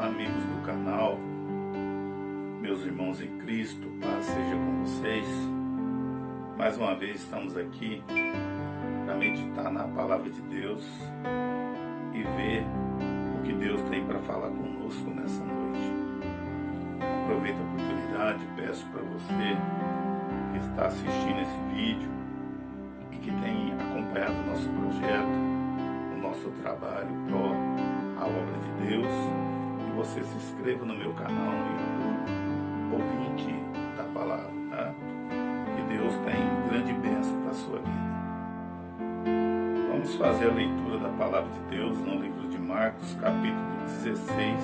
Olá, amigos do canal, meus irmãos em Cristo, paz seja com vocês. Mais uma vez estamos aqui para meditar na palavra de Deus e ver o que Deus tem para falar conosco nessa noite. Aproveito a oportunidade e peço para você que está assistindo esse vídeo e que tem acompanhado o nosso projeto, o nosso trabalho pró a obra de Deus, e você se inscreva no meu canal no YouTube, ouvinte da palavra, tá? Que Deus tem grande bênção para a sua vida. Vamos fazer a leitura da palavra de Deus no livro de Marcos, capítulo 16,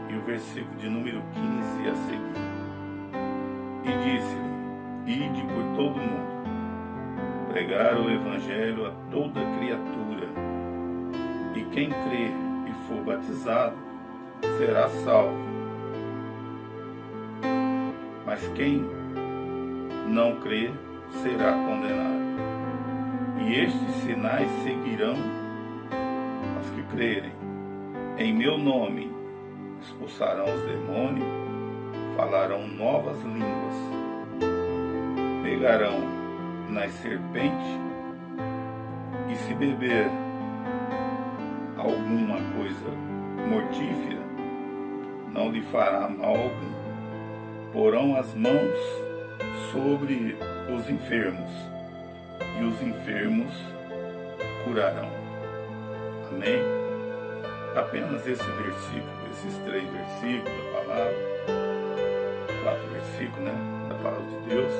e o versículo de número 15 a seguir. E disse-lhe: ide por todo o mundo, pregar o evangelho a toda criatura. E quem crer e for batizado será salvo. Mas quem não crer será condenado. E estes sinais seguirão os que crerem. Em meu nome expulsarão os demônios, falarão novas línguas, pegarão nas serpentes, e se beber alguma coisa mortífera, não lhe fará mal algum. Porão as mãos sobre os enfermos, e os enfermos curarão. Amém? Apenas esse versículo, esses 3 versículos da palavra, 4 versículos, né, da palavra de Deus,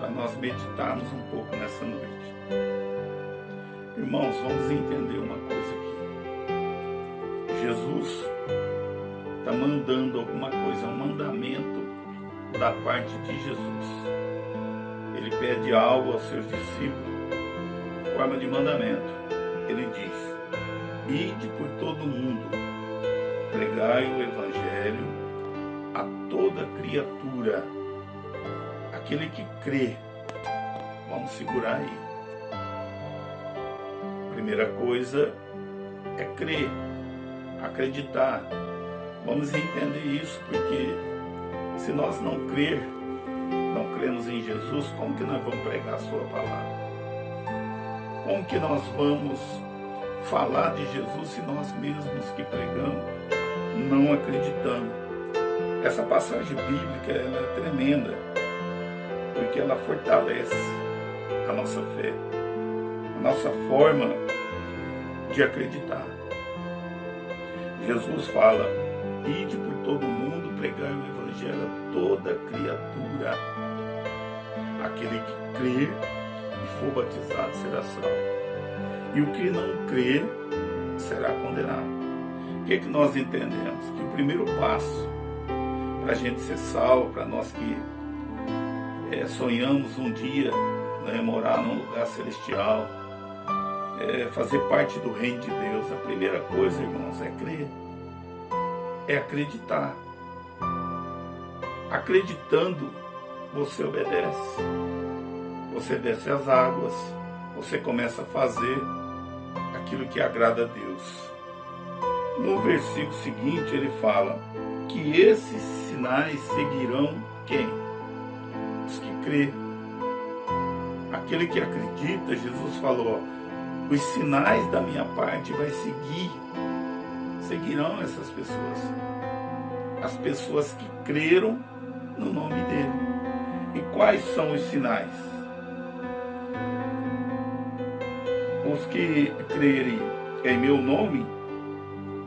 para nós meditarmos um pouco nessa noite. Irmãos, vamos entender uma coisa aqui. Jesus está mandando alguma coisa, um mandamento da parte de Jesus. Ele pede algo aos seus discípulos, em forma de mandamento. Ele diz: ide por todo o mundo, pregai o evangelho a toda criatura. Aquele que crê. Vamos segurar aí. Primeira coisa é crer, acreditar. Vamos entender isso, porque se nós não cremos em Jesus, como que nós vamos pregar a sua palavra? Como que nós vamos falar de Jesus se nós mesmos que pregamos não acreditamos? Essa passagem bíblica ela é tremenda, porque ela fortalece a nossa fé, a nossa forma de acreditar. Jesus fala: ide por todo mundo, pregar o evangelho a toda criatura. Aquele que crer e for batizado será salvo, e o que não crer será condenado. O que nós entendemos? Que o primeiro passo para a gente ser salvo, para nós que sonhamos um dia, né, morar num lugar celestial, fazer parte do reino de Deus, a primeira coisa, irmãos, é crer, é acreditar. Acreditando, você obedece, você desce as águas, você começa a fazer aquilo que agrada a Deus. No versículo seguinte ele fala que esses sinais seguirão quem? Os que crê. Aquele que acredita, Jesus falou: os sinais da minha parte vai seguirão essas pessoas. As pessoas que creram no nome dele. E quais são os sinais? Os que crerem em meu nome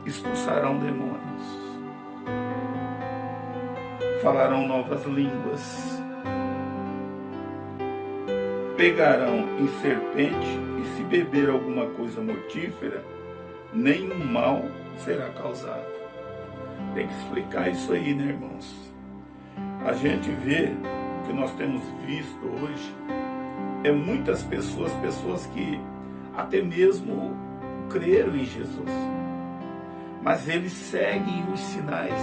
expulsarão demônios, falarão novas línguas, pegarão em serpente, e se beber alguma coisa mortífera, nenhum mal será causado. Tem que explicar isso aí, né, irmãos? A gente vê o que nós temos visto hoje é muitas pessoas que até mesmo creram em Jesus, mas eles seguem os sinais.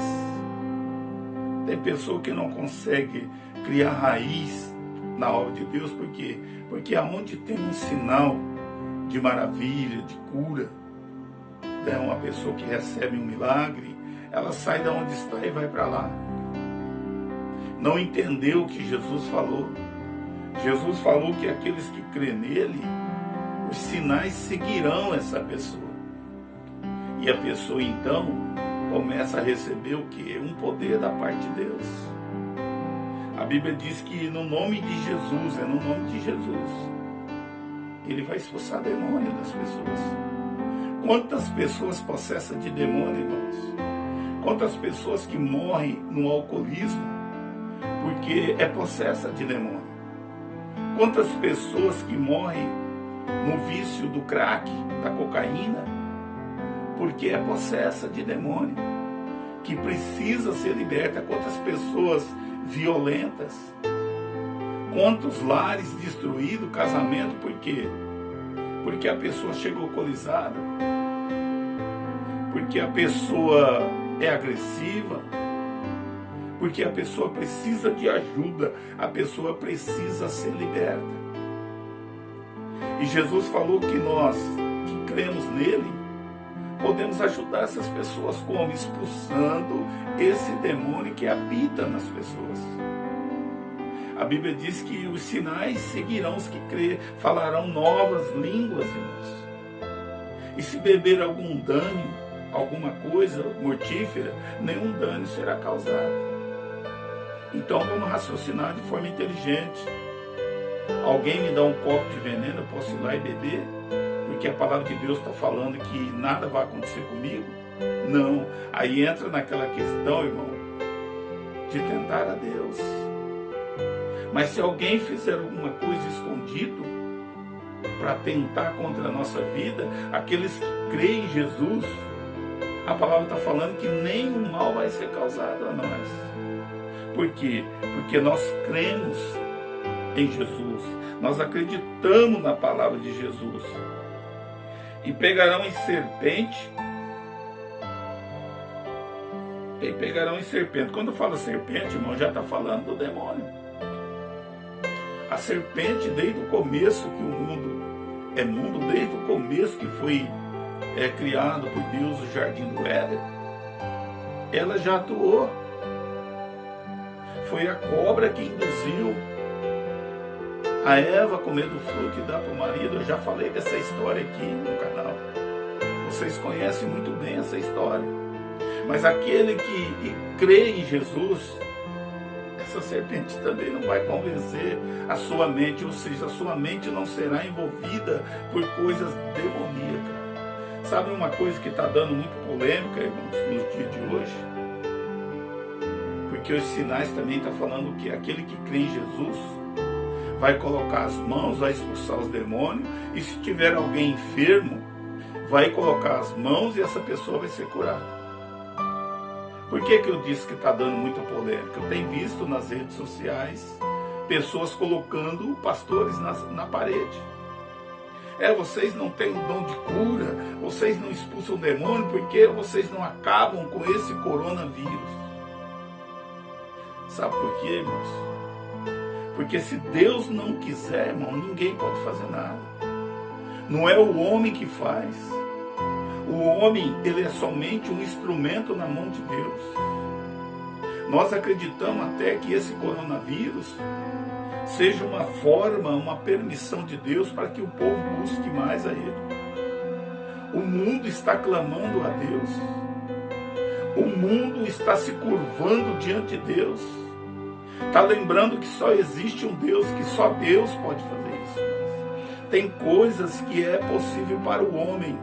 Tem pessoa que não consegue criar raiz na obra de Deus, por quê? Porque aonde tem um sinal de maravilha, de cura, visita, é uma pessoa que recebe um milagre, ela sai de onde está e vai para lá. Não entendeu o que Jesus falou. Jesus falou que aqueles que crêem nele, os sinais seguirão essa pessoa. E a pessoa então começa a receber o quê? Um poder da parte de Deus. A Bíblia diz que no nome de Jesus, é no nome de Jesus, ele vai expulsar demônio das pessoas. Quantas pessoas possessas de demônio, irmãos? Quantas pessoas que morrem no alcoolismo porque é possessa de demônio? Quantas pessoas que morrem no vício do crack, da cocaína, porque é possessa de demônio, que precisa ser liberta? Quantas pessoas violentas, quantos lares destruídos, casamento, por quê? Porque a pessoa chegou alcoolizada, porque a pessoa é agressiva, porque a pessoa precisa de ajuda, a pessoa precisa ser liberta. E Jesus falou que nós, que cremos nele, podemos ajudar essas pessoas como? Expulsando esse demônio que habita nas pessoas. A Bíblia diz que os sinais seguirão os que crêem, falarão novas línguas, irmãos. E se beber algum dano, alguma coisa mortífera, nenhum dano será causado. Então vamos raciocinar de forma inteligente. Alguém me dá um copo de veneno, eu posso ir lá e beber? Porque a palavra de Deus está falando que nada vai acontecer comigo? Não. Aí entra naquela questão, irmão, de tentar a Deus. Mas se alguém fizer alguma coisa escondido para tentar contra a nossa vida, aqueles que creem em Jesus, a palavra está falando que nenhum mal vai ser causado a nós. Por quê? Porque nós cremos em Jesus. Nós acreditamos na palavra de Jesus. E pegarão em serpente. E pegarão em serpente. Quando fala serpente, irmão, já está falando do demônio. A serpente, desde o começo que o mundo é mundo, desde o começo que foi criado por Deus o jardim do Éden, ela já atuou. Foi a cobra que induziu a Eva a comer do fruto e dar para o marido. Eu já falei dessa história aqui no canal. Vocês conhecem muito bem essa história. Mas aquele que crê em Jesus, essa serpente também não vai convencer a sua mente, ou seja, a sua mente não será envolvida por coisas demoníacas. Sabe uma coisa que está dando muita polêmica, irmãos, nos dias de hoje? Porque os sinais também estão falando que aquele que crê em Jesus vai colocar as mãos, vai expulsar os demônios, e se tiver alguém enfermo, vai colocar as mãos e essa pessoa vai ser curada. Por que eu disse que está dando muita polêmica? Eu tenho visto nas redes sociais pessoas colocando pastores na parede. Vocês não têm o dom de cura, vocês não expulsam o demônio, porque vocês não acabam com esse coronavírus. Sabe por quê, irmãos? Porque se Deus não quiser, irmão, ninguém pode fazer nada. Não é o homem que faz. O homem, ele é somente um instrumento na mão de Deus. Nós acreditamos até que esse coronavírus seja uma forma, uma permissão de Deus para que o povo busque mais a Ele. O mundo está clamando a Deus. O mundo está se curvando diante de Deus. Está lembrando que só existe um Deus, que só Deus pode fazer isso. Tem coisas que é possível para o homem.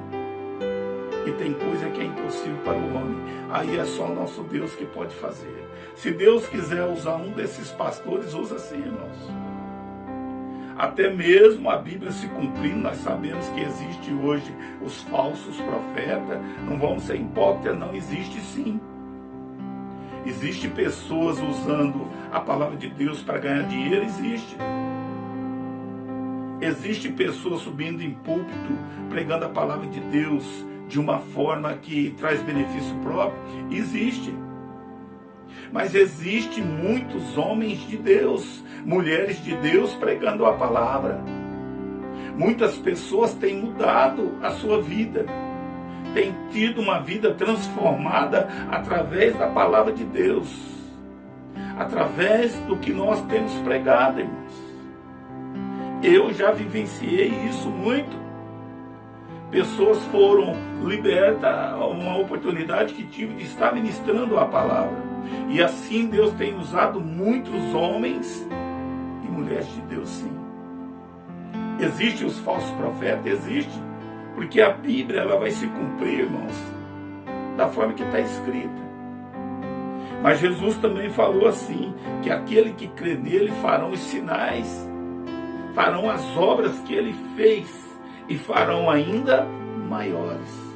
E tem coisa que é impossível para o homem. Aí é só nosso Deus que pode fazer. Se Deus quiser usar um desses pastores, usa sim, irmãos. Até mesmo a Bíblia se cumprindo, nós sabemos que existe hoje os falsos profetas. Não vamos ser hipócritas, não, existe sim. Existe pessoas usando a palavra de Deus para ganhar dinheiro, existe. Existe pessoas subindo em púlpito, pregando a palavra de Deus de uma forma que traz benefício próprio, existe. Mas existe muitos homens de Deus, mulheres de Deus pregando a palavra. Muitas pessoas têm mudado a sua vida, tem tido uma vida transformada através da palavra de Deus, através do que nós temos pregado, irmãos. Eu já vivenciei isso muito. Pessoas foram libertas, uma oportunidade que tive de estar ministrando a palavra. E assim Deus tem usado muitos homens e mulheres de Deus, sim. Existem os falsos profetas? Existe. Porque a Bíblia ela vai se cumprir, irmãos, da forma que está escrita. Mas Jesus também falou assim, que aquele que crê nele farão os sinais, farão as obras que ele fez e farão ainda maiores.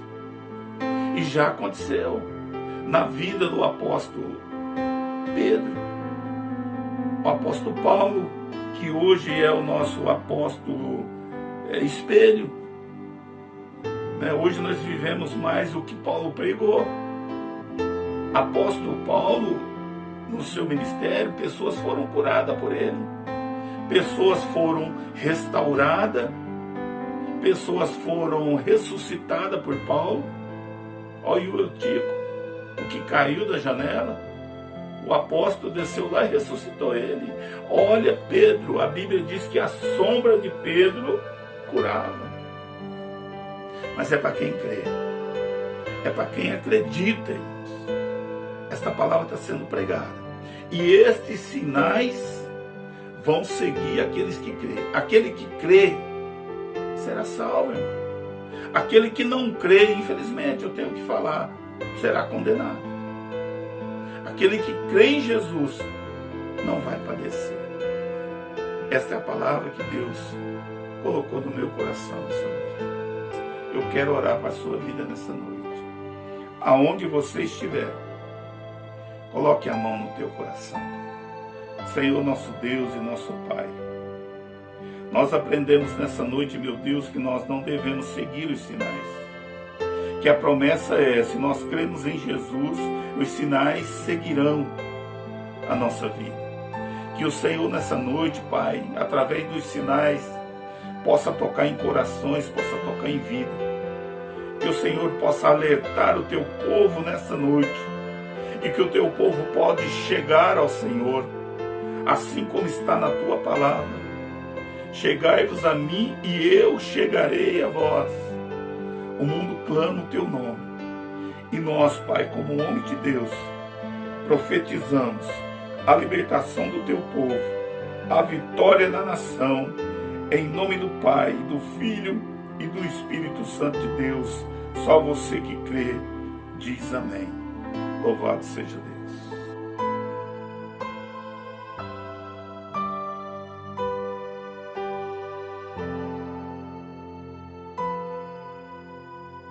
E já aconteceu na vida do apóstolo Pedro, o apóstolo Paulo, que hoje é o nosso apóstolo espelho. Hoje nós vivemos mais o que Paulo pregou. Apóstolo Paulo, no seu ministério, pessoas foram curadas por ele, pessoas foram restauradas, pessoas foram ressuscitadas por Paulo. Olha o Eutico, o que caiu da janela, o apóstolo desceu lá e ressuscitou ele. Olha Pedro, a Bíblia diz que a sombra de Pedro curava. Mas é para quem crê, é para quem acredita, irmãos. Esta palavra está sendo pregada. E estes sinais vão seguir aqueles que crê. Aquele que crê será salvo, irmão. Aquele que não crê, infelizmente, eu tenho que falar, será condenado. Aquele que crê em Jesus não vai padecer. Esta é a palavra que Deus colocou no meu coração nessa noite. Eu quero orar para a sua vida nessa noite. Aonde você estiver, coloque a mão no teu coração. Senhor, nosso Deus e nosso Pai, nós aprendemos nessa noite, meu Deus, que nós não devemos seguir os sinais. Que a promessa é, se nós cremos em Jesus, os sinais seguirão a nossa vida. Que o Senhor nessa noite, Pai, através dos sinais, possa tocar em corações, possa tocar em vida. Que o Senhor possa alertar o teu povo nessa noite. E que o teu povo pode chegar ao Senhor, assim como está na tua palavra. Chegai-vos a mim e eu chegarei a vós. O mundo clama o teu nome. E nós, Pai, como homem de Deus, profetizamos a libertação do teu povo, a vitória da nação, em nome do Pai, do Filho e do Espírito Santo de Deus. Só você que crê, diz amém. Louvado seja Deus.